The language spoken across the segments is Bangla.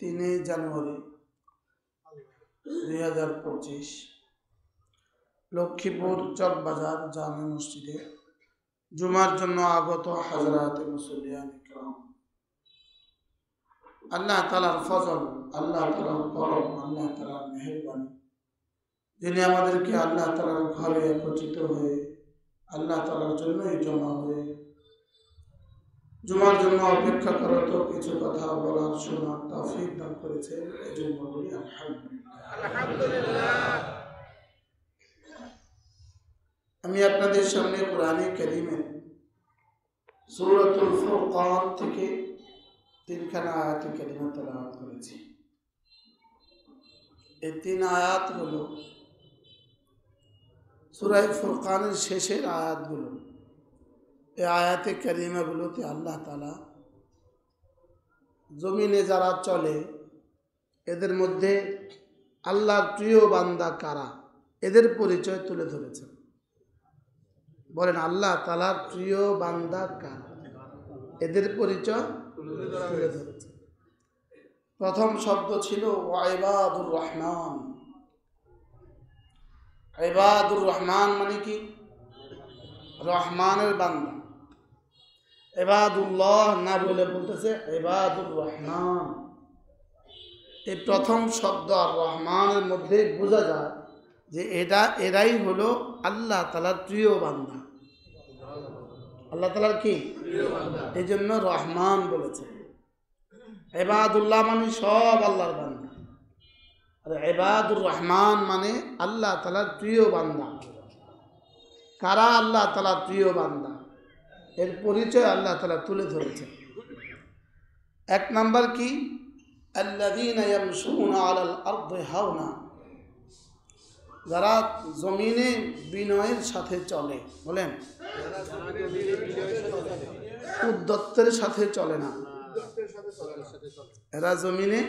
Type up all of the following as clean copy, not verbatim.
3 জানুয়ারি 2025 লক্ষ্মীপুর চকবাজার জামে মসজিদে জুমার জন্য আগত হাজরাতে মুসল্লিয়ান ইকরাম, আল্লাহ তাআলার ফজল, আল্লাহ তাআলার করম, আল্লাহ তাআলার মেহেরবানি, যিনি আমাদেরকে আল্লাহ তাআলার ঘরে একত্রিত হয়ে আল্লাহ তাআলার জন্যই জমা হয়ে জুমার জন্য অপেক্ষা করত কিছু কথা বলার শোনার তৌফিক দান করেছেন। এই জন্য বলি আলহামদুলিল্লাহ। আমি আপনাদের সামনে কোরআনে কারীমের সূরাতুল ফুরকান থেকে 3খানা আয়াতে কারিমা তেলাওয়াত করেছি। এই 3 আয়াত হলো সূরা ফুরকানের শেষের আয়াতগুলো। এই আয়াতে কারিমাগুলোতে আল্লাহ তাআলা জমিনে যারা চলে এদের মধ্যে আল্লাহর প্রিয় বান্দা কারা এদের পরিচয় তুলে ধরেছেন। বলেন, আল্লাহ তাআলার প্রিয় বান্দা কারা এদের পরিচয় তুলে ধরেছেন। প্রথম শব্দ ছিল ইবাদুর রহমান। ইবাদুর রহমান মানে কি? রহমানের বান্দা। ইবাদুল্লাহ না বলে বলতেছে ইবাদুর রহমান। এই প্রথম শব্দ আর রহমানের মধ্যে বোঝা যায় যে এরাই হলো আল্লাহ তাআলার প্রিয় বান্দা। আল্লাহ তাআলার কি প্রিয় বান্দা, এই জন্য রহমান বলেছে। ইবাদুল্লাহ মানে সব আল্লাহর বান্দা, আর ইবাদুর রহমান মানে আল্লাহ তাআলার প্রিয় বান্দা। কারা আল্লাহ তাআলার প্রিয় বান্দা এর পরিচয় আল্লাহ তাআলা তুলে ধরেছেন। 1 নাম্বার কি? আল্লাযীনা ইয়ামশুনা আলাল আরদি হাওনা, যারা জমিনে বিনয়ের সাথে চলে। বলেন, উদ্যত্তের সাথে চলে না, এরা জমিনে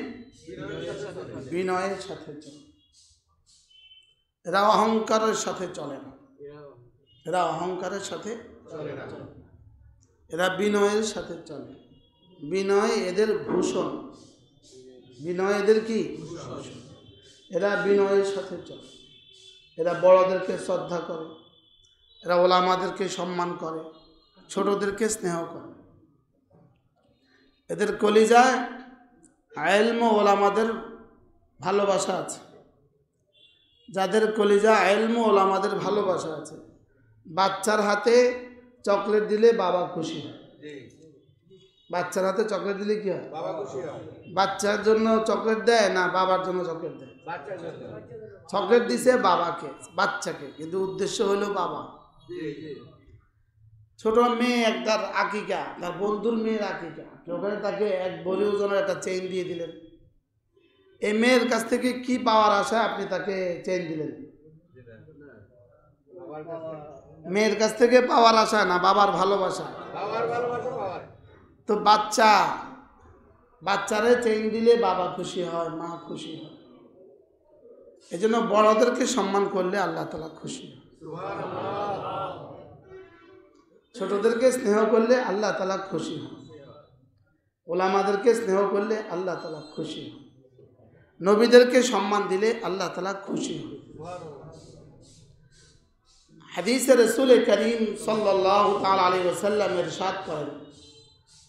বিনয়ের সাথে চলে। এরা অহংকারের সাথে চলে না, এরা অহংকারের সাথে চলে না, এরা বিনয়ের সাথে চলে। বিনয় এদের ভূষণ, বিনয় এদের কি? এরা বিনয়ের সাথে চলে। এরা বড়দেরকে শ্রদ্ধা করে, এরা ওলামাদেরকে সম্মান করে, ছোটদেরকে স্নেহ করে। এদের কলিজায় ইলম ও ওলামাদের ভালোবাসা আছে। যাদের কলিজা ইলম ও ওলামাদের ভালোবাসা আছে, বাচ্চার হাতে চকলেট দিলে বাবা খুশি হয়। বাচ্চার হাতে চকলেট দিলে কি হয়? বাবা খুশি হয়। বাচ্চার জন্য চকলেট দেয় না বাবার জন্য চকলেট দেয়? চকলেট দিছে বাবাকে, বাচ্চাকে, কিন্তু উদ্দেশ্য হলো বাবা। ছোট মেয়ে একটার আকিকা, তার বন্ধুর মেয়ের আকিকা, ওখানে তাকে 1 ভরি ওজনের একটা চেইন দিয়ে দিলেন। এই মেয়ের কাছ থেকে কি পাওয়ার আশা আপনি তাকে চেইন দিলেন? মেয়ের কাছ থেকে পাওয়ার আশা না বাবার ভালোবাসা? তো বাচ্চারে চেইন দিলে বাবা খুশি হয়, মা খুশি হয়। এই জন্য বড়দেরকে সম্মান করলে আল্লাহ তাআলা খুশি হয়। ছোটদেরকে স্নেহ করলে আল্লাহ তাআলা খুশি হয়। ওলামাদেরকে স্নেহ করলে আল্লাহ তাআলা খুশি হয়। নবীদেরকে সম্মান দিলে আল্লাহ তাআলা খুশি হয়। হাদিসে রাসূল করিম সাল্লাল্লাহু তাআলা আলাইহি ওয়াসাল্লাম ইরশাদ করেন,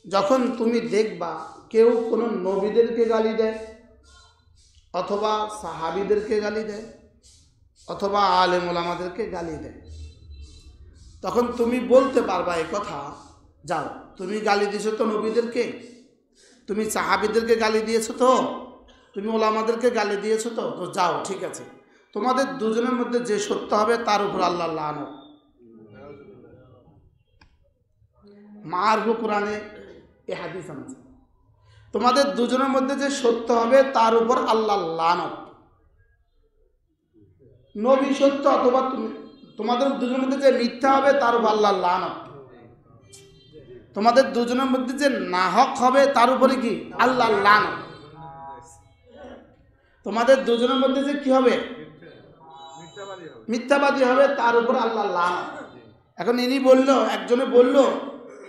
যখন তুমি দেখবা কেউ কোনো নবীদেরকে গালি দেয় অথবা সাহাবীদেরকে গালি দেয় অথবা আলেম ওলামাদেরকে গালি দেয়, তখন তুমি বলতে পারবা এই কথা, যাও তুমি গালি দিয়েছো তো নবীদেরকে, তুমি সাহাবীদেরকে গালি দিয়েছো তো, তুমি ওলামাদেরকে গালি দিয়েছো তো, তো যাও ঠিক আছে, তোমাদের দুজনের মধ্যে যে সত্য হবে তার উপর আল্লাহ লানত। মারফু কোরআনে এই হাদিস আছে, তোমাদের দুজনের মধ্যে যে সত্য হবে তার উপর আল্লাহ লানত। নবী সত্য অথবা তোমাদের দুজনের মধ্যে যে মিথ্যা হবে তার উপর আল্লাহ লানত। তোমাদের দুজনের মধ্যে যে নাহক হবে তার উপরে কি? আল্লাহ লানত। তোমাদের দুজনের মধ্যে যে কি হবে? মিথ্যাবাদী হবে তার উপর আল্লাহ লানত। এখন ইনি বলল, একজনে বলল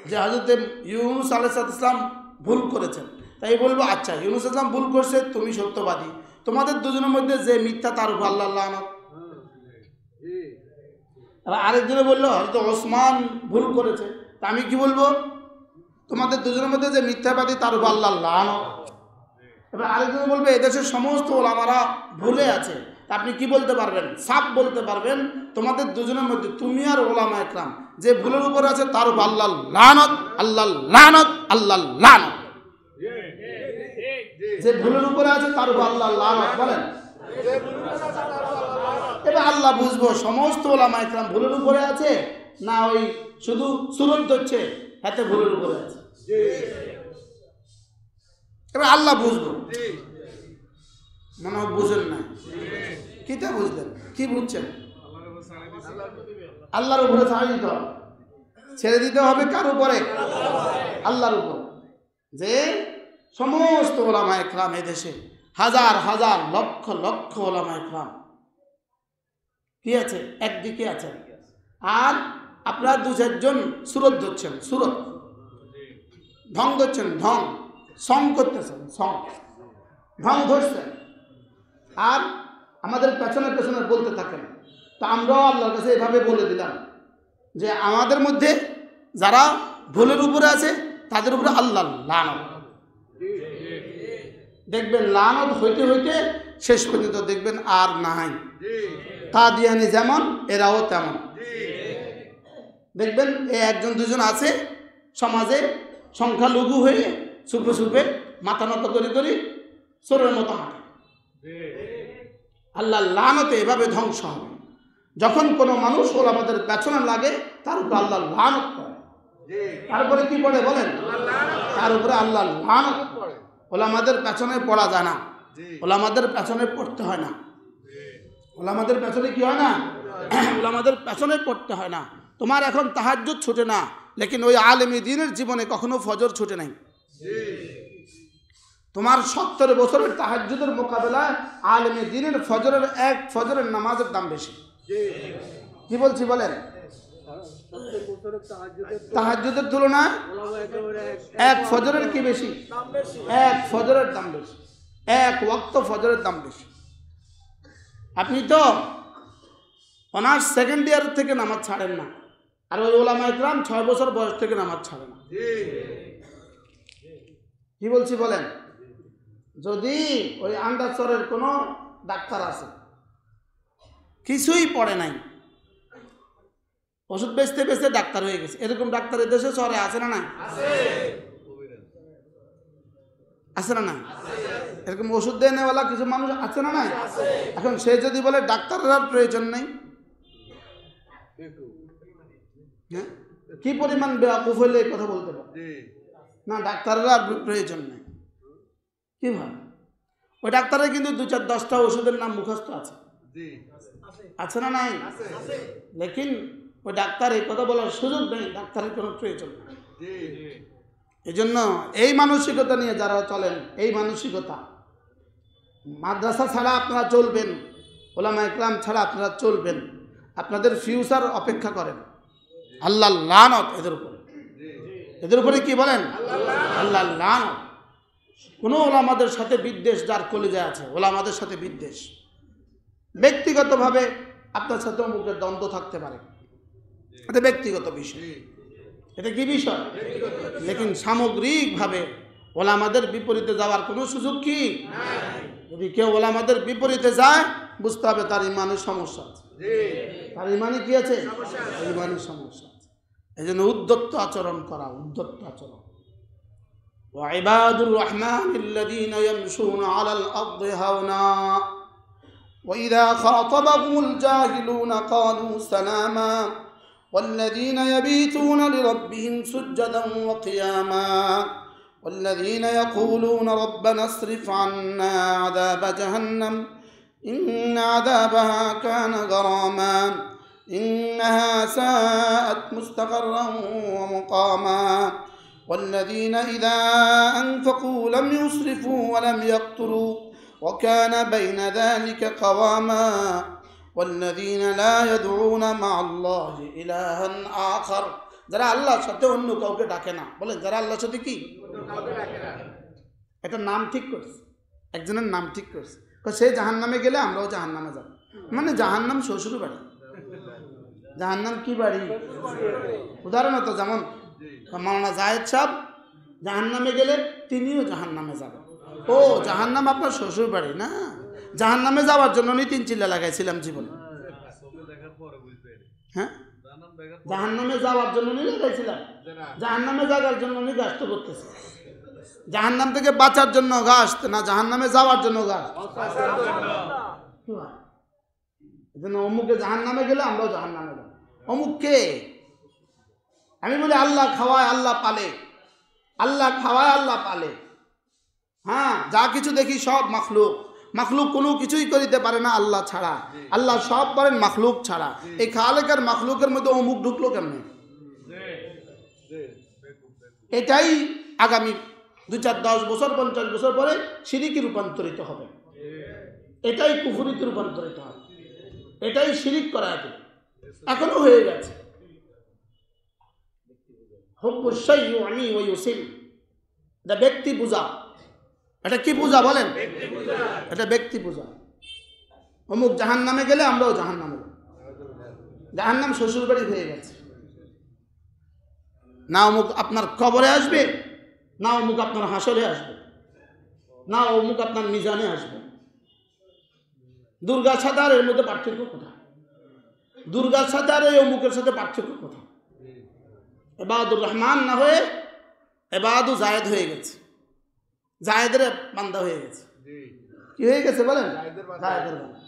যে হযরত ইউনূস আলাইহিস সালাম ভুল করেছেন, তাই বলবো আচ্ছা ইউনূস ইসলাম ভুল করছে, তুমি সত্যবাদী, তোমাদের দুজনের মধ্যে যে মিথ্যা তার উপর আল্লাহ লানত। এবার আরেকজনে বললো হয়তো ওসমান ভুল করেছে, তা আমি কি বলবো? তোমাদের দুজনের মধ্যে যে মিথ্যাবাদী তার উপর আল্লাহ লানত। এবার আরেকজনে বলবে এদেশের সমস্ত ওলামারা ভুলে আছে, তা আপনি কি বলতে পারবেন? সাফ বলতে পারবেন তোমাদের দুজনের মধ্যে তুমি আর ওলামা একরাম যে ভুলের উপর আছে তার উপর আল্লাহ লানত, আল্লাহ লানত, আল্লাহ লানত। যে ভুলের উপরে আছে তার উপর আল্লাহ লানত বলেন। এবার আল্লাহ বুঝবো সমস্ত ওলামা একরাম ভুলের উপরে আছে না ওই শুধু সুরত ধরছে হাতে ভুলের উপরে আছে। এবার আল্লাহ বুঝবো। মনে হয় বুঝেন না, কিটা বুঝলেন? কি বুঝছেন? আল্লাহর উপরে ছেড়ে দিতে হবে কার উপরে? আল্লাহর উপর। যে সমস্ত ওলামা একরাম এদেশে হাজার হাজার লক্ষ লক্ষ ওলামা একরাম কি আছে? একদিকে আছেন, আর আপনারা দু চারজন সুরত ধরছেন, সুরত ঢং ধরছেন, ঢং সং করতেছেন, সং ঢং ধরছেন, আর আমাদের পেছনে পেছনে বলতে থাকেন। তো আমরাও আল্লাহর কাছে এভাবে বলে দিলাম যে আমাদের মধ্যে যারা ভুলের উপরে আছে তাদের উপরে আল্লাহ লানত। দেখবেন লানত হইতে হইতে শেষ পর্যন্ত দেখবেন আর নাই। কাদিয়ানি যেমন এরাও তেমন। দেখবেন একজন দুজন আছে সমাজে সংখ্যালঘু হয়ে সুপে সুপে মাথা নত করে করে চোরের মতো হাঁটে। আল্লাহ লানতে এভাবে ধ্বংস হবে। যখন কোনো মানুষ আমাদের পেছনে লাগে তার উপরে আল্লাহ লানত করে। তারপরে কি পড়ে বলেন? তার উপরে আল্লাহ লানত পড়ে। ওলামাদের পেছনে পড়া যায় না, ওলামাদের পেছনে পড়তে হয় না, ওলামাদের পেছনে কি হয় না? ওলামাদের পেছনে পড়তে হয় না। তোমার এখন তাহাজ্জুদ ছুটে না, লেকিন ওই আলেমী দ্বীনের জীবনে কখনো ফজর ছুটে নাই। তোমার 70 বছরের তাহাজ্জুদের মোকাবেলায় আলেমী দ্বীনের ফজরের এক ফজরের নামাজের দাম বেশি। কি বলছি বলেন? তাহাজ্জুদের তুলনায় এক ফজরের কি বেশি? এক ফজরের দাম বেশি, এক ওয়াক্ত ফজরের দাম বেশি। আপনি তো অনার্স সেকেন্ড ইয়ার থেকে নামাজ ছাড়েন না, আর ওই ওলামা ইকরাম 6 বছর বয়স থেকে নামাজ ছাড়ে না। কি বলছি বলেন? যদি ওই আন্দাজরের কোনো ডাক্তার আছে, কিছুই পড়ে নাই, ওষুধ বেচতে বেচতে ডাক্তার হয়ে গেছে, এরকম ডাক্তার দেশে শহরে আছে না না? আছে না না? এরকম ওষুধ দেনেওয়ালা কিছু মানুষ আছে না নাই? এখন সে যদি বলে ডাক্তারের প্রয়োজন নেই, কি পরিমাণ বেয়াকুফ হইলে এই কথা বলতে পারে না ডাক্তারের আর প্রয়োজন নেই? কি ভাই? ওই ডাক্তারের কিন্তু 2-4-10টা ওষুধের নাম মুখস্থ আছে, আছে না নাই? লেকিন ওই ডাক্তার এই কথা বলার সুযোগ নেই, ডাক্তারের কোনো প্রয়োজন নেই। এই জন্য এই মানসিকতা নিয়ে যারা চলেন, এই মানসিকতা, মাদ্রাসা ছাড়া আপনারা চলবেন, ওলামা ইকরাম ছাড়া আপনারা চলবেন, আপনাদের ফিউচার অপেক্ষা করেন। আল্লাহ লানত এদের উপরে, এদের উপরে কি বলেন? আল্লাহ লানত। কোনো ওলামাদের সাথে বিদ্বেষ যার কলিজায় আছে, ওলামাদের সাথে বিদ্বেষ, ব্যক্তিগতভাবে আপনার সাথে অমুকের দ্বন্দ্ব থাকতে পারে, এটা ব্যক্তিগত বিষয়, এটা কি বিষয়? লেকিন সামগ্রিকভাবে ওলামাদের বিপরীতে যাওয়ার কোনো সুযোগ কি? যদি কেউ ওলামাদের বিপরীতে যায় বুঝতে হবে তার ইমানের সমস্যা আছে, তার ইমানে কি আছে? ইমানের সমস্যা আছে। এই জন্য উদ্যত্ত আচরণ করা, উদ্যত্ত আচরণ। ওয়াইবাদুর রহমানিল্লাযীনা ইয়ামশুনা আলাল আরদি হাওনা ওয়াইযা খাতাবাহুমুল জাহিলুনা ক্বালু সালামা والذين يبيتون لربهم سجدا وقياما والذين يقولون ربنا اصرف عنا عذاب جهنم إن عذابها كان غراما إنها ساءت مستقرا ومقاما والذين إذا أنفقوا لم يسرفوا ولم يقتروا وكان بين ذلك قواما والذين لا يدعون مع الله إلها آخر যারা আল্লাহর সাথে অন্য কাউকে ডাকে না। বলেন যারা আল্লাহর সাথে কি? একটা নাম ঠিক করছে, একজনের নাম ঠিক করছে, সে জাহান্নামে গেলে আমরাও জাহান্নামে যাব। মানে জাহান্নাম শ্বশুর বাড়ি, জাহান্নাম কি বাড়ি? উদাহরণত যেমন মাওলানা জায়েদ সাহেব জাহান্নামে গেলে তিনিও জাহান্নামে যাবেন। ও জাহান্নাম আপনার শ্বশুর বাড়ি না, জাহান্নামে যাওয়ার জন্য 3 চিল্লা লাগাইছিলাম জীবনে। হ্যাঁ, জাহান্নামে যাওয়ার জন্য লাগাইছিলাম, জাহান্নামে যাওয়ার জন্য গাছ করতেছে। জাহান্নাম থেকে বাঁচার জন্য গাছ না, জাহান্নামে যাওয়ার জন্য গাছ। অমুকে জাহান্নামে গেলে আমরাও জাহান্নামে যাব। অমুককে আমি বলি আল্লাহ খাওয়ায় আল্লাহ পালে, আল্লাহ খাওয়ায় আল্লাহ পালে। হ্যাঁ, যা কিছু দেখি সব মাখলুক, মাখলুক কোনো কিছুই করিতে পারে না আল্লাহ ছাড়া। আল্লাহ সব পারেন মাখলুক ছাড়া। এই খালেকার মাখলুকের মধ্যে অমুক ঢুকলো কেমনে? এটাই আগামী 2, 4, 10 বছর 50 বছর পরে শিরিকে রূপান্তরিত হবে, এটাই কুফরিতে রূপান্তরিত হবে, এটাই শিরিক করা হবে। এখনো হয়ে গেছে। এটা ব্যক্তি পূজা। এটা কি পূজা বলেন? এটা ব্যক্তি পূজা। অমুক জাহান্নামে গেলে আমরাও জাহান্নামে যাব। জাহান্নাম শ্বশুর বাড়ি হয়ে গেছে। না অমুক আপনার কবরে আসবে, না অমুক আপনার হাসরে আসবে, না অমুক আপনার মিজানে আসবে। দুর্গার সাথে আর এর মধ্যে পার্থক্য কোথায়? দুর্গার সাথে আর এই অমুকের সাথে পার্থক্য কোথায়? এবাদুর রহমান না হয়ে এবাদু জায়েদ হয়ে গেছে, জায়েদের বান্দা হয়ে গেছে। কি হয়ে গেছে বলেন? জায়েদের বান্দা।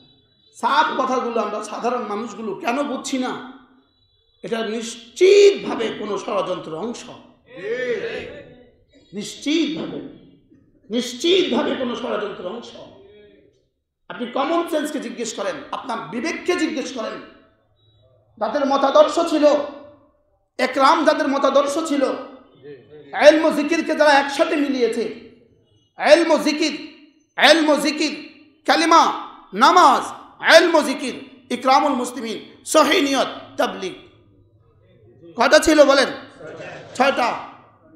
সাফ কথাগুলো আমরা সাধারণ মানুষগুলো কেন বুঝছি না? এটা নিশ্চিতভাবে কোনো ষড়যন্ত্রের অংশ, নিশ্চিতভাবে কোনো ষড়যন্ত্রের অংশ। আপনি কমন সেন্সকে জিজ্ঞেস করেন, আপনার বিবেককে জিজ্ঞেস করেন। যাদের মতাদর্শ ছিল একরাম, যাদের মতাদর্শ ছিল, ইলম ও জিকিরকে যারা একসাথে মিলিয়েছে, ইলম ও জিকির, কালিমা, নামাজ, ইলম ও জিকির, ইকরামুল মুসলিমিন, সহিহ নিয়ত, তাবলীগ। কয়টা ছিল বলেন? 6টা।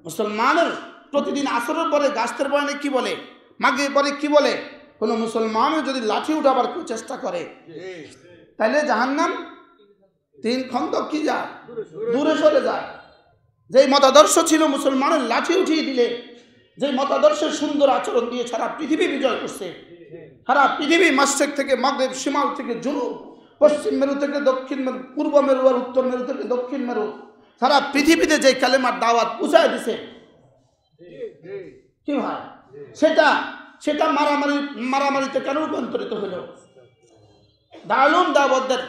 মুসলমানের প্রতিদিন আসরের পরে গাছের পরে কি বলে, মাগরিবের পরে কি বলে? কোনো মুসলমানও যদি লাঠি উঠাবার কেউ চেষ্টা করে তাহলে জাহান্নাম 3 খন্দক কি যায়, দূরে সরে যায়। যেই মতাদর্শ ছিল মুসলমানের লাঠি উঠিয়ে দিলে, যেই মতাদর্শের সুন্দর আচরণ দিয়ে সারা পৃথিবী বিজয় করছে, সারা পৃথিবী মাশরিক থেকে মাগরিব, শিমাল থেকে জুনুব, পশ্চিম মেরু থেকে দক্ষিণ মেরু, পূর্ব মেরু আর উত্তর মেরু থেকে দক্ষিণ মেরু, সারা পৃথিবীতে যে কালেমার দাওয়াত পৌঁছায় দিছে, কি হয় সেটা মারামারিতে কেন রূপান্তরিত হলো? দারুল দাওয়াতের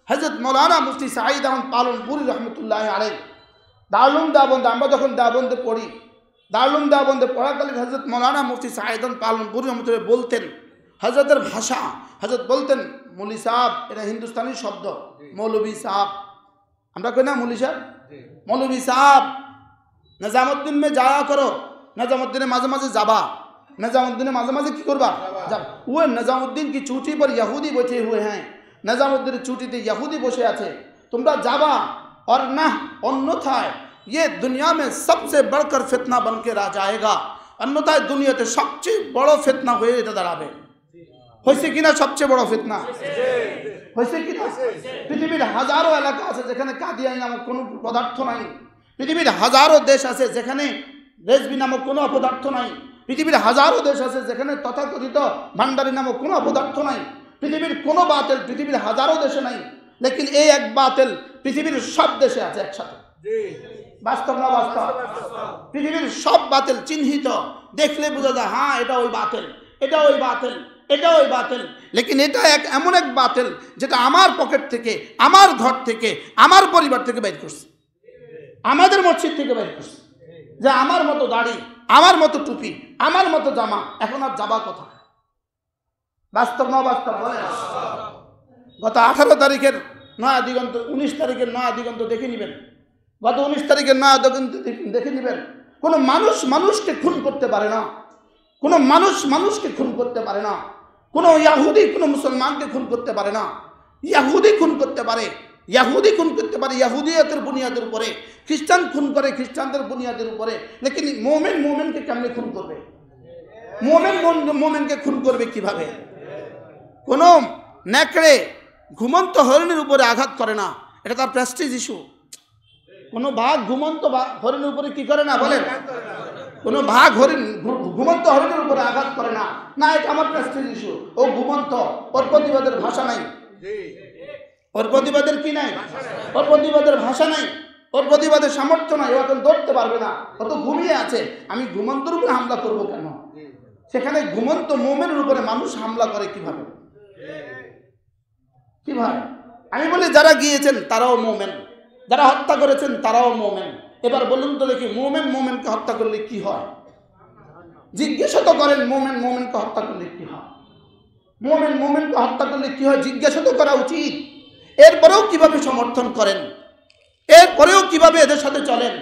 হযরত মাওলানা মুফতি সাঈদ আহমদ পালনপুরি রহমতুল্লাহ আলাইহি, দারুল দাওয়াত আমরা যখন দেওবন্দে পড়ি, দারুল দেওবন্দে পড়াকালীন হযরত মাওলানা মুফতি সাঈদ আহমদ পালনপুরি রহমতুল্লাহ বলতেন, হযরতের ভাষা, হযরত বলতেন মৌলী সাহেব, এটা হিন্দুস্তানি শব্দ, মৌলভী সাহেব, আমরা কই না মৌলী সাহেব, মৌলভী সাহেব নিজামুদ্দিন में जाया करो, निजामुद्दीन माझे माझे जाबा, निजामुद्दीन माझे माझे की करबा যাব। वो निजामुद्दीन की चूटी पर यहूदी बैठे हुए हैं, निजामुद्दीन चूटीते यहूदी বসে আছে, তোমরা যাবা। और ना अन्यथाय ये दुनिया में सबसे बढ़कर फितना बन के रह जाएगा, अन्यथाय दुनियाते সবচেয়ে বড় ফিতনা হয়ে এটা দাঁড়াবে। হয়েছে কিনা সবচেয়ে বড় ফিতনা? হয়েছে কিনা? পৃথিবীর হাজারো এলাকা আছে যেখানে কাদিয়ানি নামক কোনো পদার্থ নাই, পৃথিবীর হাজারো দেশ আছে যেখানে রেজবি নামক কোনো অপদার্থ নাই, পৃথিবীর হাজারো দেশ আছে যেখানে তথাকথিত ভান্ডারি নামক কোনো অপদার্থ নাই, পৃথিবীর কোনো বাতিল পৃথিবীর হাজারো দেশে নাই, লেকিন এই এক বাতিল পৃথিবীর সব দেশে আছে একসাথে। বাস্তব না বাস্তব? পৃথিবীর সব বাতিল চিহ্নিত, দেখলে বোঝা যায় হ্যাঁ এটা ওই বাতিল, এটা ওই বাতিল, এটা ওই বাতিল। লেকিন এটা এমন এক বাতিল যেটা আমার পকেট থেকে, আমার ঘর থেকে, আমার পরিবার থেকে বের করছে, আমাদের মসজিদ থেকে বের করছে, যে আমার মতো দাড়ি, আমার মতো টুপি, আমার মতো জামা, এখন আর যাবা কোথায়? বাস্তব না বাস্তব বলে? গত 18 তারিখের নয়া দিগন্ত, 19 তারিখের নয়া দিগন্ত দেখে নেবেন, গত 19 তারিখের নয়া দিগন্ত দেখে নেবেন। কোনো মানুষ মানুষকে খুন করতে পারে না, কোনো মানুষ মানুষকে খুন করতে পারে না, কোনো ইয়াহুদি কোনো মুসলমানকে খুন করতে পারে না। ইয়াহুদি খুন করতে পারে, ইয়াহুদি খুন করতে পারে ইয়াহুদিয়তের বুনিয়াদের উপরে, খ্রিস্টান খুন করে খ্রিস্টানদের বুনিয়াদের উপরে, লেকিন মোমেন মোমেনকে কেমনে খুন করবে? মোমেন মোমেনকে খুন করবে কিভাবে? কোন নেকড়ে ঘুমন্ত হরিণের উপরে আঘাত করে না, এটা তার প্রেস্টিজ ইস্যু। কোনো বাঘ ঘুমন্ত হরিণের উপরে কি করে না বলেন? কোনো বাঘ ঘুমন্ত হরিণের উপরে আঘাত করে না, না এটা আমার প্রেস্টিজ ইস্যু। ও ঘুমন্ত, ওর প্রতিবাদের ভাষা নাই, ওর প্রতিবাদের কি নাই, ওর প্রতিবাদের ভাষা নাই, ওর প্রতিবাদের সামর্থ্য নাই, ও এখন ধরতে পারবে না, ও তো ঘুমিয়ে আছে। আমি ঘুমন্তর উপরে হামলা করব কেন? সেখানে ঘুমন্ত মোমেনের উপরে মানুষ হামলা করে কিভাবে? কিভাবে? আমি বলি যারা গিয়েছেন তারাও মোমেন, যারা হত্যা করেছেন তারাও মোমেন। এবার বলুন তো দেখি, মোমেন মোমেনকে হত্যা করলে কি হয়? জিজ্ঞাসা তো করেন, মোমেন মোমেনকে হত্যা করলে কি হয়? মোমেন মোমেনকে হত্যা করলে কি হয় জিজ্ঞাসা তো করা উচিত। এরপরেও কিভাবে সমর্থন করেন, এরপরেও কিভাবে এদের সাথে চলেন,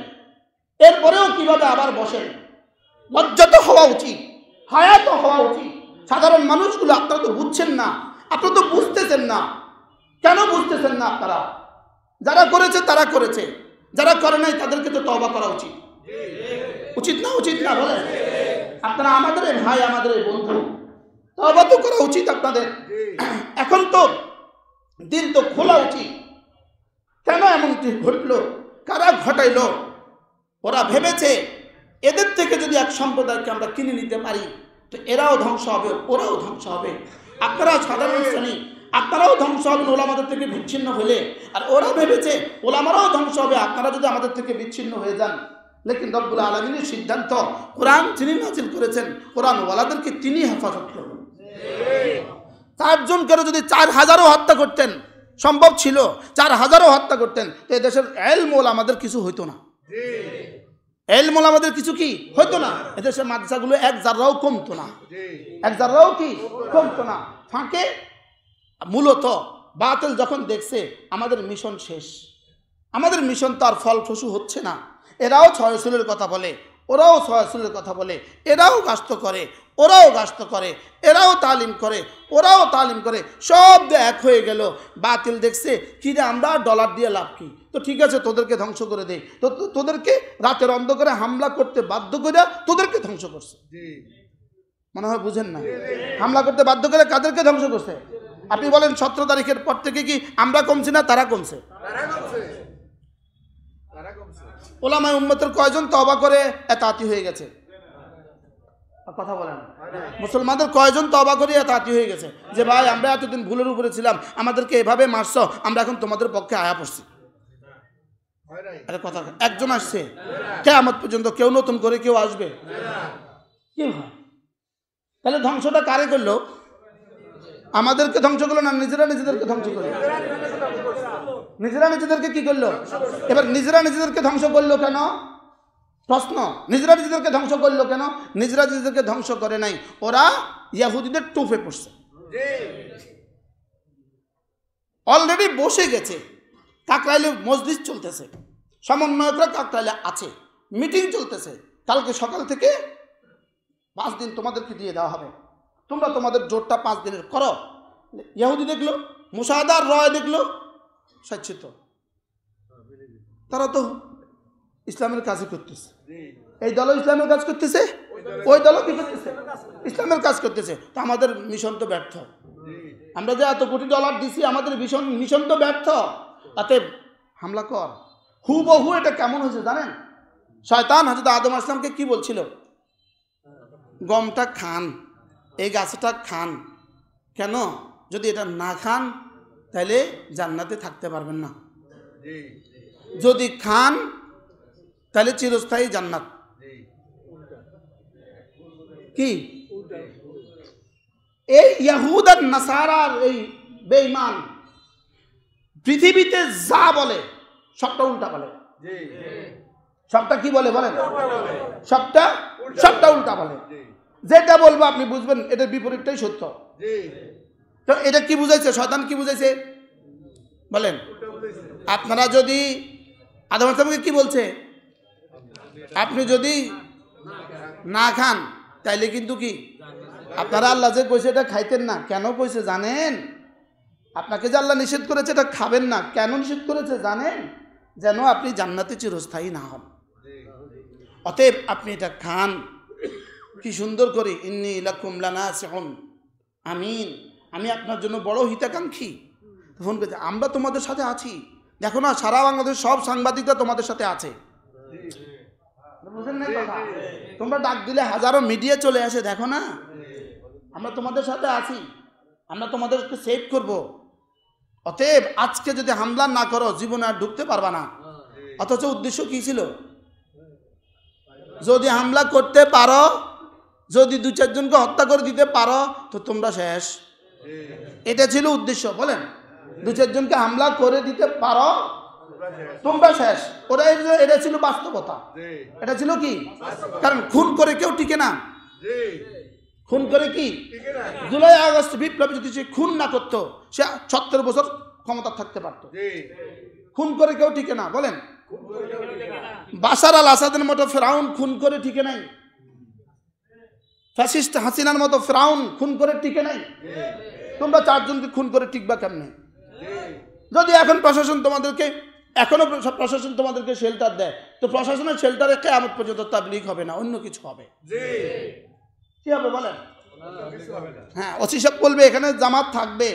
এরপরেও কিভাবে আবার বসেন? লজ্জা তো হওয়া উচিত, হায়া তো হওয়া উচিত। সাধারণ মানুষগুলো আপনারা তো বুঝছেন না, আপনারা তো বুঝতেছেন না। কেন বুঝতেছেন না আপনারা? যারা করেছে তারা করেছে, যারা করে নাই তাদেরকে তো তওবা করা উচিত। উচিত না? উচিত না বলেন? আপনারা আমাদের ভাই, আমাদের বন্ধু, তওবা তো করা উচিত আপনাদের। এখন তো দিল তো খোলা উচিত। কেন এমনটি ঘটলো? কারা ঘটাইলো? ওরা ভেবেছে এদের থেকে যদি এক সম্প্রদায়কে আমরা কিনে নিতে পারি তো এরাও ধ্বংস হবে, ওরাও ধ্বংস হবে। আপনারা সাধারণ শ্রেণী, আপনারাও ধ্বংস হবেন ওলামাদের থেকে বিচ্ছিন্ন হলে। আর ওরা ভেবেছে ওলামারাও ধ্বংস হবে আপনারা যদি আমাদের থেকে বিচ্ছিন্ন হয়ে যান। লেকিন রব্বুল আলামিনের সিদ্ধান্ত, কোরআন যিনি নাযিল করেছেন, কোরআন ওয়ালাদেরকে তিনি হেফাজত করবেন। 4 জনকে যদি 4000ও হত্যা করতেন, সম্ভব ছিল 4000ও হত্যা করতেন, তো এদেশের ইলম ওলামাদের কিছু হইতো না। ইলম ওলামাদের কিছু কি হইতো না? এদেশের মাদ্রাসাগুলো এক জাররাও কমতো না, এক জাররাও কি কমতো না। ফাঁকে মূলত বাতিল যখন দেখছে আমাদের মিশন শেষ, আমাদের মিশন তো আর ফলপ্রসূ হচ্ছে না, এরাও 6 রসুলের কথা বলে, ওরাও 6 রসুলের কথা বলে, এরাও গাস্ত করে, ওরাও গাস্ত করে, এরাও তালিম করে, ওরাও তালিম করে, সব এক হয়ে গেল। বাতিল দেখছে কি রে, আমরা ডলার দিয়ে লাভ কি? তো ঠিক আছে, তোদেরকে ধ্বংস করে দেই। তো তোদেরকে রাতের অন্ধকারে হামলা করতে বাধ্য করে তোদেরকে ধ্বংস করছে। মনে হয় বুঝেন না? হামলা করতে বাধ্য করে কাদেরকে ধ্বংস করছে? আপনি বলেন 17 তারিখের পর থেকে কি আমরা কমছি না তারা কমছে? ওলামায়ে উম্মতের কয়জন তওবা করে এতাতি হয়ে গেছে? কথা বলেন। মুসলমানদের কয়জন তওবা করে এতাতি হয়ে গেছে যে ভাই আমরা এতদিন ভুলের উপরে ছিলাম, আমাদেরকে এভাবে মারছো, আমরা এখন তোমাদের পক্ষে আয়া পড়ছি? আরে কথা, একজন আসছে? কিয়ামত পর্যন্ত কেউ নতুন করে কেউ আসবে? কি হয়? তাহলে ধ্বংসটা কারে করলো? আমাদেরকে ধ্বংস করলো না নিজেরা নিজেদেরকে ধ্বংস করলো? নিজেরা নিজেদেরকে কি করলো? এবার নিজেরা নিজেদেরকে ধ্বংস করলো কেন? প্রশ্ন, নিজেরা নিজেদেরকে ধ্বংস করলো কেন? নিজেরা নিজেদেরকে ধ্বংস করে নাই, ওরা ইহুদিদের টোপে পড়ছে, অলরেডি বসে গেছে। কাকরাইলে মজলিস চলতেছে, সমন্বয়করা কাকরাইলে আছে, মিটিং চলতেছে, কালকে সকাল থেকে 5 দিন তোমাদেরকে দিয়ে দেওয়া হবে, তোমরা তোমাদের জোরটা 5 দিনের করো। ইহুদি দেখলো, মুশাহাদার রয় দেখলো, স্বচ্ছিত, তারা তো ইসলামের কাজই করতেছে। এই দলও ইসলামের কাজ করতেছে, ওই দলও কি করতেছে? ইসলামের কাজ করতেছে। তো আমাদের মিশন তো ব্যর্থ। আমরা যে এত কোটি ডলার দিছি, আমাদের মিশন তো ব্যর্থ। তাতে হামলা কর। হুবহু এটা কেমন হয়েছে জানেন? শয়তান হযরত আদম আলাইহিস সালামকে কি বলছিল? গমটা খান, এই গাছটা খান। কেন? যদি এটা না খান তাহলে জান্নাতে থাকতে পারবেন না, যদি খান তাহলে চিরস্থায়ী জান্নাত। কি এই ইহুদ আর নাসারার এই বেঈমান পৃথিবীতে যা বলে সবটা উল্টা বলে। সবটা কি বলে বলেন? সবটা উল্টা বলে। যেটা বলবো আপনি বুঝবেন এটার বিপরীতটাই সত্য। তো এটা কি বুঝাইছে? শয়তান কি বুঝাইছে বলেন? আপনারা যদি আদম আলাইহিস সালামকে কি বলছে? আপনি যদি না খান তাইলে কিন্তু কি আপনারা আল্লাহ যে কইছে এটা খাইতেন না। কেন কইছে জানেন? আপনাকে যে আল্লাহ নিষেধ করেছে এটা খাবেন না, কেন নিষেধ করেছে জানেন? যেন আপনি জান্নাতে চিরস্থায়ী না হন। অতএব আপনি এটা খান, কি সুন্দর করে ইন্নী লাকুম লানাসিহুন আমিন, আমি আপনার জন্য বড় হিতাকাঙ্ক্ষী। ফোন করেছে, আমরা তোমাদের সাথে আছি, দেখো না সারা বাংলাদেশ সব সাংবাদিকরা তোমাদের সাথে আছে, বুঝেন না কথা? তোমরা ডাক দিলে হাজারো মিডিয়া চলে আসে, দেখো না আমরা তোমাদের সাথে আছি, আমরা তোমাদেরকে সেভ করব। অতএব আজকে যদি হামলা না করো জীবনে আর ঢুকতে পারবা না। অথচ উদ্দেশ্য কি ছিল? যদি হামলা করতে পারো, যদি 2-4 জনকে হত্যা করে দিতে পারো তো তোমরা শেষ। এটা ছিল উদ্দেশ্য। বলেন, 2-4 জনকে হামলা করে দিতে পারো তোমরা শেষ। ওরা এটা ছিল বাস্তবতা, এটা ছিল কি? কারণ খুন করে কেউ টিকে না। খুন করে কি? জুলাই আগস্ট বিপ্লবে যদি সে খুন না করতো সে 70 বছর ক্ষমতা থাকতে পারতো। খুন করে কেউ টিকে না। বলেন, বাশার আল আসাদের মতো ফেরাউন খুন করে টিকে নাই, ফ্যাসিস্ট হাসিনার মতো ফেরাউন খুন করে টিকে নাই। তোমরা 4 জনকে খুন করে টিকবা কেমনে? যদি এখন প্রশাসন তোমাদেরকে, এখনো প্রশাসন তোমাদেরকে শেল্টার দেয়, তো প্রশাসনের শেল্টারে কিয়ামত পর্যন্ত তাবলীগ হবে না, অন্য কিছু হবে। কি হবে বলেন? হ্যাঁ, ওসি সাহেব বলবে এখানে জামাত থাকবে,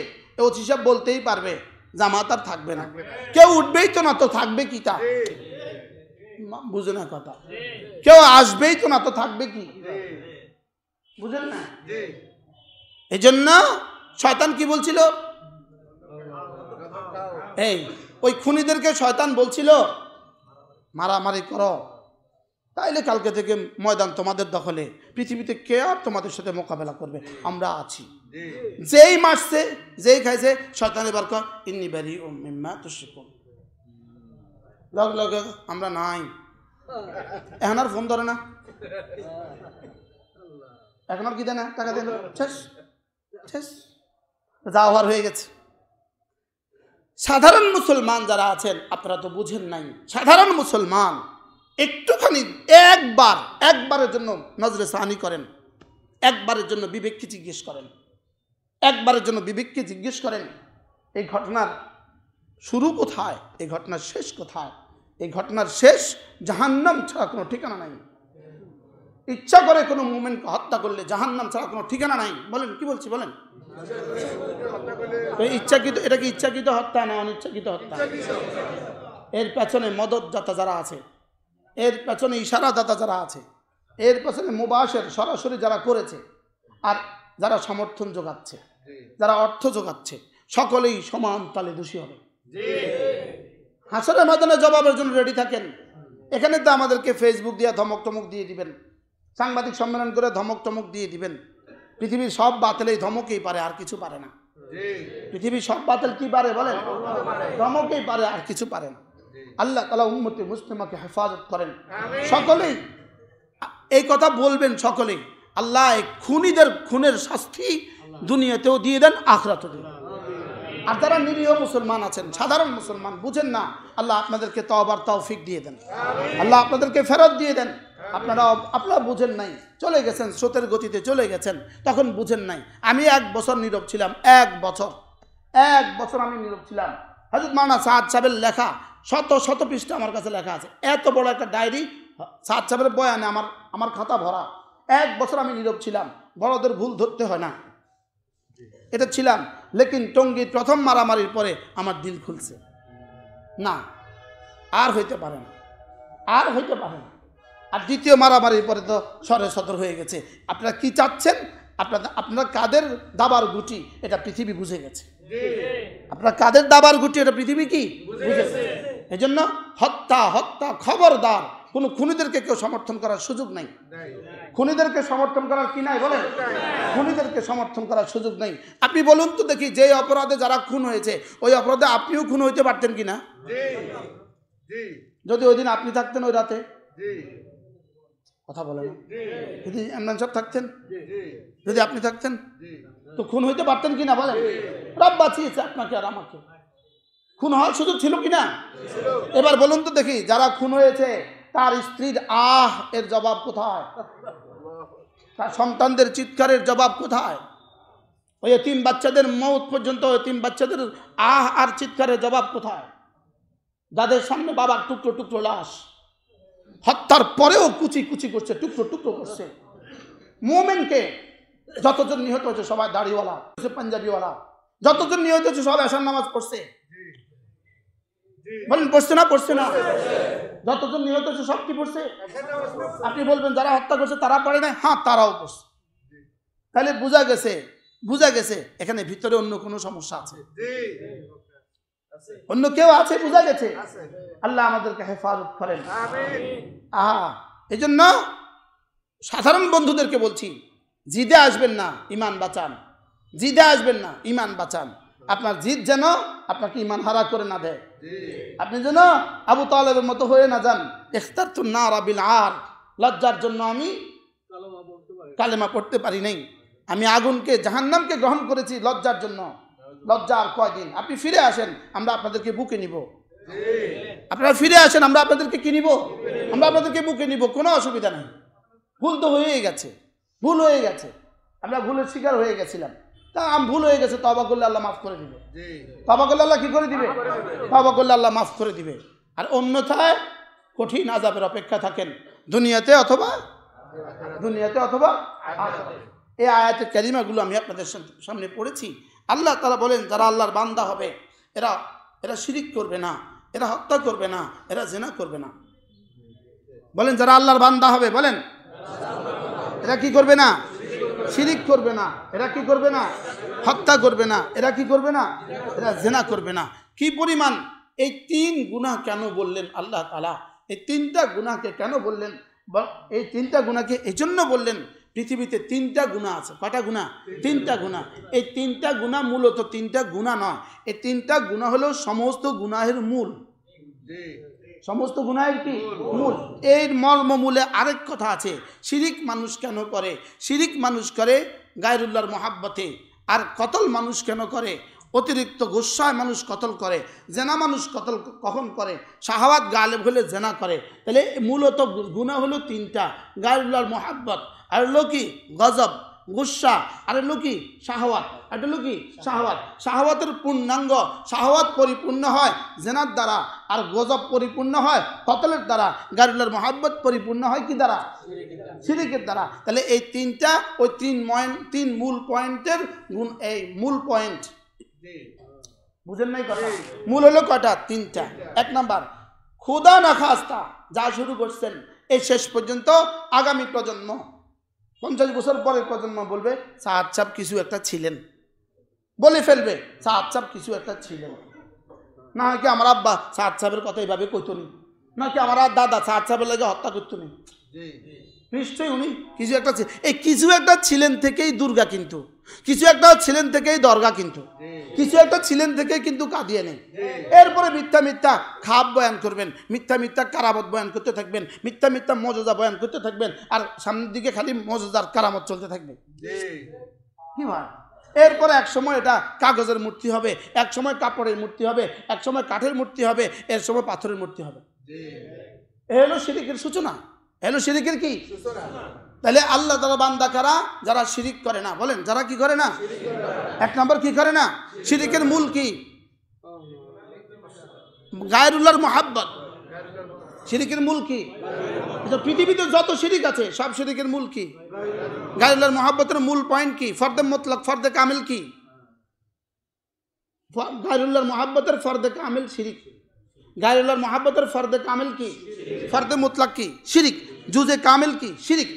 ওসি সাহেব বলতেই পারবে জামাত আর থাকবে না, কেউ উঠবেই তো না, তো থাকবে কি? তা বুঝে না কথা। কেউ আসবেই তো না, তো থাকবে কি? বুঝেন না? এই জন্য শয়তান কি বলছিল? এই ওই খুনিদেরকে শয়তান বলছিল মারামারি করো, তাইলে কালকে থেকে ময়দান তোমাদের দখলে, পৃথিবীতে কে আর তোমাদের সাথে মোকাবেলা করবে? আমরা আছি। যেই মারছে, যেই খাইছে, শয়তান এবার কর ইন্নী বারিউম মিম্মা তুশরিকুন, লগ লগ আমরা নাই। এখন আর ফোন ধরে না, এখন আর কি দেয় না, টাকা দেন, শেষ শেষ, যা হওয়ার হয়ে গেছে। সাধারণ মুসলমান যারা আছেন আপনারা তো বুঝেন নাই। সাধারণ মুসলমান একটুখানি একবারের জন্য নজরে সানি করেন, একবারের জন্য বিবেককে জিজ্ঞেস করেন, একবারের জন্য বিবেককে জিজ্ঞেস করেন এই ঘটনার শুরু কোথায়, এই ঘটনার শেষ কোথায়? এই ঘটনার শেষ জাহান্নাম ছাড়া কোনো ঠিকানা নাই। ইচ্ছা করে কোনো মুমিনকে হত্যা করলে জাহান্নাম ছাড়া কোনো ঠিকানা নাই। বলেন, কি বলছি বলেন? ইচ্ছাকৃত, এটা কি ইচ্ছাকৃত হত্যা না অনিচ্ছাকৃত হত্যা? এর পেছনে মদতদাতা যারা আছে, এর পেছনে ইশারাদাতা যারা আছে, এর পেছনে মুবাশের সরাসরি যারা করেছে, আর যারা সমর্থন যোগাচ্ছে, যারা অর্থ যোগাচ্ছে, সকলেই সমান তালে দোষী হবে। হাসরের ময়দানে জবাবের জন্য রেডি থাকেন। এখানে তো আমাদেরকে ফেসবুক দিয়ে ধমক টমক দিয়ে দিবেন, সাংবাদিক সম্মেলন করে ধমক টমক দিয়ে দিবেন। পৃথিবীর সব বাতিল এই ধমকেই পারে, আর কিছু পারে না। পৃথিবীর সব বাতিল কি পারে বলেন? ধমকেই পারে, আর কিছু পারে না। আল্লাহ তাআলা উম্মতে মুসলিমাকে হেফাজত করেন। সকলেই এই কথা বলবেন, সকলেই আল্লাহ খুনিদের খুনের শাস্তি দুনিয়াতেও দিয়ে দেন, আখিরাতেও দিয়ে দেন। আর যারা নিরীহ মুসলমান আছেন, সাধারণ মুসলমান বুঝেন না, আল্লাহ আপনাদেরকে তওবার তৌফিক দিয়ে দেন, আল্লাহ আপনাদেরকে ফেরত দিয়ে দেন। আপনারা বুঝেন নাই, চলে গেছেন, স্রোতের গতিতে চলে গেছেন, তখন বুঝেন নাই। আমি 1 বছর নীরব ছিলাম, 1 বছর আমি নীরব ছিলাম। হযরত মাওলানা সাদ সাহেবের লেখা শত পৃষ্ঠা আমার কাছে লেখা আছে, এত বড় একটা ডায়েরি সাদ সাহেবের বয়ানে আমার খাতা ভরা। 1 বছর আমি নীরব ছিলাম, বড়দের ভুল ধরতে হয় না, এটা ছিলাম। লেকিন টঙ্গীর প্রথম মারামারির পরে আমার দিল খুলছে, না আর হইতে পারে না, আর হইতে পারে না। আর দ্বিতীয় মারামারির পরে তো সরে সদর হয়ে গেছে। আপনারা কি চাচ্ছেন? আপনারা কাদের দাবার গুটি এটা পৃথিবী বুঝে গেছে। আপনারা কাদের দাবার গুটি এটা পৃথিবী কি বুঝেছে। এই জন্য হত্যা খবরদার, কোনো খুনিদেরকে কেউ সমর্থন করার সুযোগ নাই। খুনিদেরকে সমর্থন করার কি নাই বলেন? খুনিদেরকে সমর্থন করার সুযোগ নেই। আপনি বলুন তো দেখি, যে অপরাধে যারা খুন হয়েছে ওই অপরাধে আপনিও খুন হইতে পারতেন কিনা? যদি ওই দিন আপনি থাকতেন, ওই রাতে কথা বলে না, যদি ইমরান সাহেব থাকতেন, যদি আপনি থাকতেন, তো খুন হইতে পারতেন কিনা বলেন? রব বাঁচিয়েছে আপনাকে আর আমাকে, খুন হওয়ার সুযোগ ছিল কিনা? এবার বলুন তো দেখি, যারা খুন হয়েছে তার স্ত্রীর আহ এর জবাব কোথায়? তার সন্তানদের চিৎকারের জবাব কোথায়? ওই এতিম বাচ্চাদের মৌত পর্যন্ত, এতিম বাচ্চাদের আহ আর চিৎকারের জবাব কোথায়? যাদের সামনে বাবার টুকরো টুকরো লাশ, হত্যার পরেও কুচি কুচি করছে, টুকরো টুকরো করছে, মুমিনকে যতজন নিহত হয়েছে সবাই দাড়িওয়ালা, পাঞ্জাবিওয়ালা, যতজন নিহত হয়েছে সব এশার নামাজ পড়ছে। বলেন পড়ছে না? পড়ছে না? যতজন নিহত হয়েছে সব কি পড়ছে? আপনি বলবেন যারা হত্যা করছে তারা পড়ে না? হ্যাঁ, তারাও পড়ছে। তাহলে বুঝা গেছে এখানে ভিতরে অন্য কোনো সমস্যা আছে, অন্য কেউ আছে, বুঝা গেছে। আল্লাহ আমাদেরকে হেফাজত করেন। এই জন্য সাধারণ বন্ধুদেরকে বলছি, জিদে আসবেন না, ইমান বাঁচান। জিদে আসবেন না, ইমান বাঁচান। আপনার জিদ যেন আপনাকে ইমান হারা করে না দেয়। আপনি যেন আবু তালেবের মতো হয়ে না যান, ইখতারতু নারা বিল আর, লজ্জার জন্য আমি কালেমা পড়তে পারি নাই, আমি আগুনকে জাহান্নামকে গ্রহণ করেছি লজ্জার জন্য। লজ্জা আর কয়দিন? আপনি ফিরে আসেন, আমরা আপনাদেরকে বুকে নিব। আপনারা ফিরে আসেন, আমরা আপনাদেরকে কি নিব? আমরা আপনাদেরকে বুকে নিব, কোনো অসুবিধা নেই। ভুল তো হয়েই গেছে, ভুল হয়ে গেছে, আমরা ভুলের শিকার হয়ে গেছিলাম। তা ভুল হয়ে গেছে, তওবা করলে আল্লাহ মাফ করে দিবে। তওবা করলে আল্লাহ কি করে দিবে? তওবা করলে আল্লাহ মাফ করে দিবে। আর অন্যথায় কঠিন আযাবের অপেক্ষা থাকেন, দুনিয়াতে অথবা এই আয়াতের কালিমাগুলো আমি আপনাদের সামনে পড়েছি। আল্লাহ তাআলা বলেন, যারা আল্লাহর বান্দা হবে এরা শিরিক করবে না, এরা হত্যা করবে না, এরা জিনা করবে না। বলেন যারা আল্লাহর বান্দা হবে, বলেন এরা কি করবে না? শিরিক করবে না, এরা কি করবে না? হত্যা করবে না, এরা কি করবে না? এরা জিনা করবে না। কি পরিমাণ এই 3 গুনাহ কেন বললেন আল্লাহ তাআলা? এই 3টা গুনাহকে কেন বললেন? এই 3টা গুনাহকে এজন্য বললেন, পৃথিবীতে 3টা গুনাহ আছে। কয়টা গুনাহ? 3টা গুনাহ। এই 3টা গুনাহ মূলত 3টা গুনাহ নয়, এই 3টা গুনাহ হলো সমস্ত গুনাহের মূল। সমস্ত গুনাহের কি মূল? এর মর্মমূলে আরেক কথা আছে। শিরিক মানুষ কেন করে? শিরিক মানুষ করে গায়রুল্লাহর মহাব্বতে। আর কতল মানুষ কেন করে? অতিরিক্ত গুসায় মানুষ কতল করে। জেনা মানুষ কতল কখন করে? শাহাওয়াত গালেব হলে জেনা করে। তাহলে মূলত গুনাহ হলো 3টা, গায়রুল্লাহর মহাব্বত, আর হলো কি গজব, গুসা, আর হলো কি শাহাওয়াত। আর হলো কি শাহাওয়াত। শাহাওয়াতের পূর্ণাঙ্গ, শাহাওয়াত পরিপূর্ণ হয় জেনার দ্বারা, আর গজব পরিপূর্ণ হয় কতলের দ্বারা, গায়রুল্লাহর মহাব্বত পরিপূর্ণ হয় কি দ্বারা? শিরিকের দ্বারা। তাহলে এই 3টা, ওই 3 মূল পয়েন্টের গুণ, এই মূল পয়েন্ট বুঝেন নাই কথা? মূল হলো কয়টা? 3টা। 1 নাম্বার, খোদা না খাস্তা যা শুরু করছেন এই শেষ পর্যন্ত আগামী প্রজন্ম 50 বছর পরের প্রজন্ম বলবে সাদ সাহেব কিছু একটা ছিলেন, বলে ফেলবে সাদ সাহেব কিছু একটা ছিলেন। না কি আমার আব্বা সাদ সাহেবের কথা এইভাবে কইতো নি, নাকি আমার দাদা সাদ সাহেবের লাগে হত্যা করতো নি। নিশ্চয়ই উনি কিছু একটা, এই কিছু একটা ছিলেন থেকেই দুর্গা, কিন্তু কিছু একটা ছিলেন থেকেই দরগা, কিন্তু কিছু একটা ছিলেন থেকেই কিন্তু কাদিয়ানি। এরপরে মিথ্যা মিথ্যা খাব বয়ান করবেন, মিথ্যা মিথ্যা কারামত বয়ান করতে থাকবেন, মিথ্যা মিথ্যা মজজা বয়ান করতে থাকবেন, আর সামনের দিকে খালি মজজার কারামত চলতে থাকবে। কি ভাই? এরপরে এক সময় এটা কাগজের মূর্তি হবে, এক সময় কাপড়ের মূর্তি হবে, এক সময় কাঠের মূর্তি হবে, এর সময় পাথরের মূর্তি হবে। এ হলো শিরিকের সূচনা, এলো শিরিকের কি? তাহলে আল্লাহ তাআলা বান্দা কারা? যারা শিরিক করে না। বলেন যারা কি করে না? 1 নম্বর কি করে না? শিরিকের মূল কি? গায়রুল্লাহর মুহাব্বত। শিরিকের মূল কি? পৃথিবীতে যত শিরিক আছে সব শিরিকের মূল কি? গায়রুল্লাহর মুহাব্বতের মূল পয়েন্ট কি? ফরদে মুতলাক, ফরদে কামিল কি? গায়রুল্লাহর মুহাব্বতের ফরদে কামিল শিরিক। গায়রুল্লাহর মুহাব্বতের ফরদে কামিল কি? ফরদে মুতলাক কি? শিরিক। জুজে কামিল কি? শিরিক।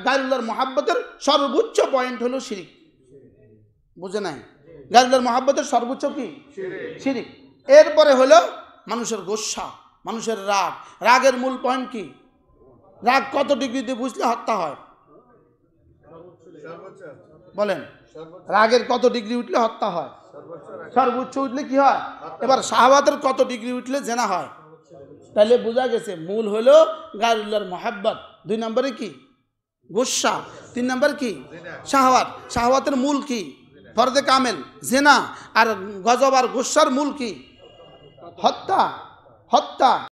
গায়রুল্লাহর মুহাব্বতের সর্বোচ্চ পয়েন্ট হলো শিরিক। বুঝে নাই? গায়রুল্লাহর মুহাব্বতের সর্বোচ্চ কি? শিরিক। এরপরে হলো মানুষের গোসা, মানুষের রাগ। রাগের মূল পয়েন্ট কি? রাগ কত ডিগ্রিতে বুঝলে হত্যা হয়? বলেন রাগের কত ডিগ্রি উঠলে হত্যা হয়? সর্বোচ্চ উঠলে কি হয়? এবার শাহাওয়াতের কত ডিগ্রি উঠলে জেনা হয়? তাহলে বোঝা গেছে মূল হলো গায়রুল্লাহর মুহাব্বত। 2 নম্বরে কি? গুসা। 3 নম্বর কি? শাহাওয়াত। শাহাওয়াতের মূল কি? ফরদে কামেল জেনা। আর গজব আর গুসার মূল কি? হত্যা। হত্যা।